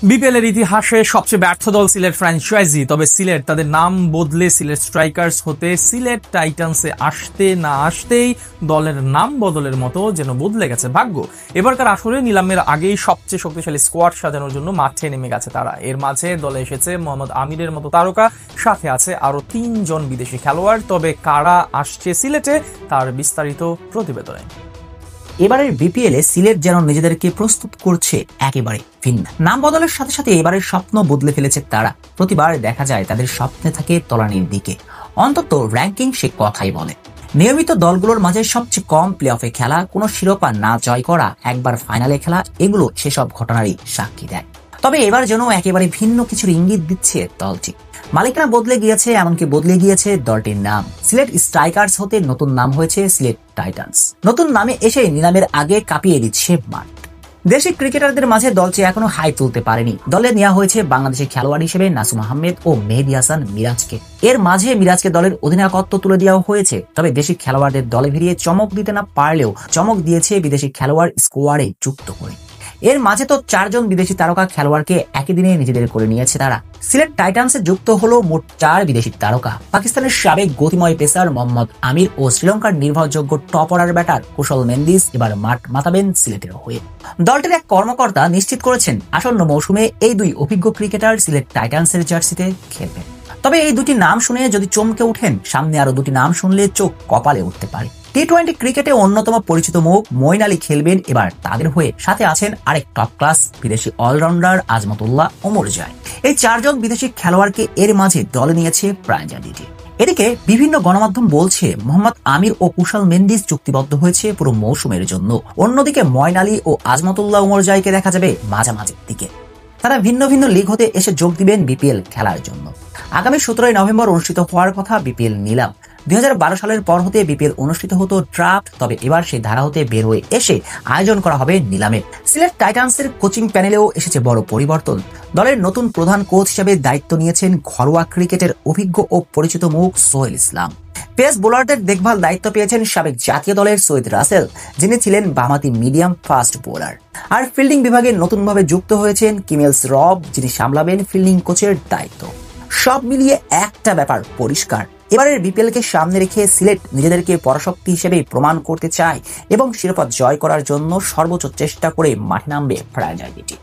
BPL এর ইতিহাসে সবচেয়ে ব্যর্থ দল সিলেট ফ্র্যাঞ্চাইজি। তবে সিলেট তাদের নাম বদলে সিলেট স্ট্রাইকার্স হতে সিলেট টাইটান্সে আসতে না আসতেই দলের নাম বদলের মতো যেন বদলে গেছে ভাগ্য। এবারকার আসরে নিলামের আগেই সবচেয়ে শক্তিশালী স্কোয়াড সাজানোর জন্য মাঠে নেমে গেছে তারা। এর মাঝে দলে এসেছে মোহাম্মদ আমিরের মতো তারকা, সাথে আছে আরো 3 জন বিদেশি খেলোয়াড়। তবে কারা আসছে সিলেটে তার বিস্তারিত প্রতিবেদনে। এবারের বিপিএল এ সিলেট যেন নিজেদেরকে প্রস্তুত করছে একেবারে ভিন্ন। নাম বদলের সাথে সাথে এবারের স্বপ্ন বদলে ফেলেছে তারা। প্রতিবার দেখা যায় তাদের স্বপ্নে থাকে তলানির দিকে, অন্তত র্যাঙ্কিং সে কথাই বলে। নিয়মিত দলগুলোর মাঝে সবচেয়ে কম প্লে অফে খেলা, কোনো শিরোপা না জয় করা, একবার ফাইনালে খেলা, এগুলো সেসব ঘটনারই সাক্ষী দেয়। তবে এবার যেন একেবারে ভিন্ন কিছুর ইঙ্গিত দিচ্ছে দলটি। মালিকানা বদলে গিয়েছে, এমনকি বদলে গিয়েছে দলটির নাম। সিলেট স্ট্রাইকার্স হতে নতুন নাম হয়েছে সিলেট টাইটান্স। নতুন নামে এসে নিলামের আগে কাঁপিয়ে দিচ্ছে মাঠ। দেশি ক্রিকেটারদের মাঝে দলটি এখনো হাই তুলতে পারেনি। দলে নেওয়া হয়েছে বাংলাদেশের খেলোয়াড় হিসেবে নাসুম আহমেদ ও মেহেদী হাসান মিরাজকে। এর মাঝে মিরাজকে দলের অধিনায়কত্ব তুলে দেওয়া হয়েছে। তবে দেশি খেলোয়াড়দের দলে ভিড়িয়ে চমক দিতে না পারলেও চমক দিয়েছে বিদেশি খেলোয়াড় স্কোয়াডে যুক্ত করে। এর মাঝে তো 4 জন বিদেশি তারকা খেলোয়াড়কে একই দিনে নিজেদের করে নিয়েছে তারা। সিলেট টাইটান্সে যুক্ত হলো মোট 4 বিদেশি তারকা। পাকিস্তানের সাবেক গতিময় পেসার মোহাম্মদ আমির ও শ্রীলঙ্কার নির্ভরযোগ্য টপ অর্ডার ব্যাটার কুশল মেন্দিস এবার মাঠ মাতাবেন সিলেটের হয়ে। দলটির এক কর্মকর্তা নিশ্চিত করেছেন আসন্ন মৌসুমে এই 2 অভিজ্ঞ ক্রিকেটার সিলেট টাইটান্সের জার্সিতে খেলবেন। তবে এই 2টি নাম শুনে যদি চমকে ওঠেন, সামনে আরো 2টি নাম শুনলে চোখ কপালে উঠতে পারে। টি-20 ক্রিকেটে অন্যতম পরিচিত মুখ মঈন আলী খেলবেন এবার তাদের হয়ে। সাথে আছেন আরেক টপ ক্লাস বিদেশি অলরাউন্ডার আজমতুল্লাহ ওমর জয়। এই 4 জন বিদেশি খেলোয়াড়কে এর মাঝে দলে নিয়েছে ফ্র্যাঞ্চাইজিটি। এদিকে বিভিন্ন গণমাধ্যম বলছে মোহাম্মদ আমির ও কুশল মেন্দিস চুক্তিবদ্ধ হয়েছে পুরো মৌসুমের জন্য। অন্যদিকে মঈন আলী ও আজমতুল্লাহ ওমর জয়কে দেখা যাবে মাঝামাঝির দিকে। তারা ভিন্ন ভিন্ন লিগ হতে এসে যোগ দিবেন বিপিএল খেলার জন্য। আগামী 17 নভেম্বর অনুষ্ঠিত হওয়ার কথা বিপিএল নিলাম। 2012 সালের পর হতে বিপিএল অনুষ্ঠিত হতো ড্রাফট, তবে এবার সেই ধারা হতে বের হয়ে এসে আয়োজন করা হবে নিলামে। সিলেট টাইটান্সের কোচিং প্যানেলেও এসেছে বড় পরিবর্তন। দলের নতুন প্রধান কোচ হিসেবে দায়িত্ব নিয়েছেন ঘরোয়া ক্রিকেটের অভিজ্ঞ ও পরিচিত মুখ সোহেল ইসলাম। পেস বোলারদের দেখভাল দায়িত্ব পেয়েছেন সাবেক জাতীয় দলের সৈয়দ রাসেল, যিনি ছিলেন বামহাতি মিডিয়াম ফাস্ট বোলার। আর ফিল্ডিং বিভাগে নতুনভাবে যুক্ত হয়েছেন কিমেলস রব, যিনি সামলাবেন ফিল্ডিং কোচের দায়িত্ব। সব মিলিয়ে একটা ব্যাপার পরিষ্কার, এবারের বিপিএল কে সামনে রেখে সিলেট নিজেদেরকে পরাশক্তি হিসেবে প্রমাণ করতে চায় এবং শিরোপা জয় করার জন্য সর্বোচ্চ চেষ্টা করে মাঠে নামবে ফ্র্যাঞ্চাইজিটি।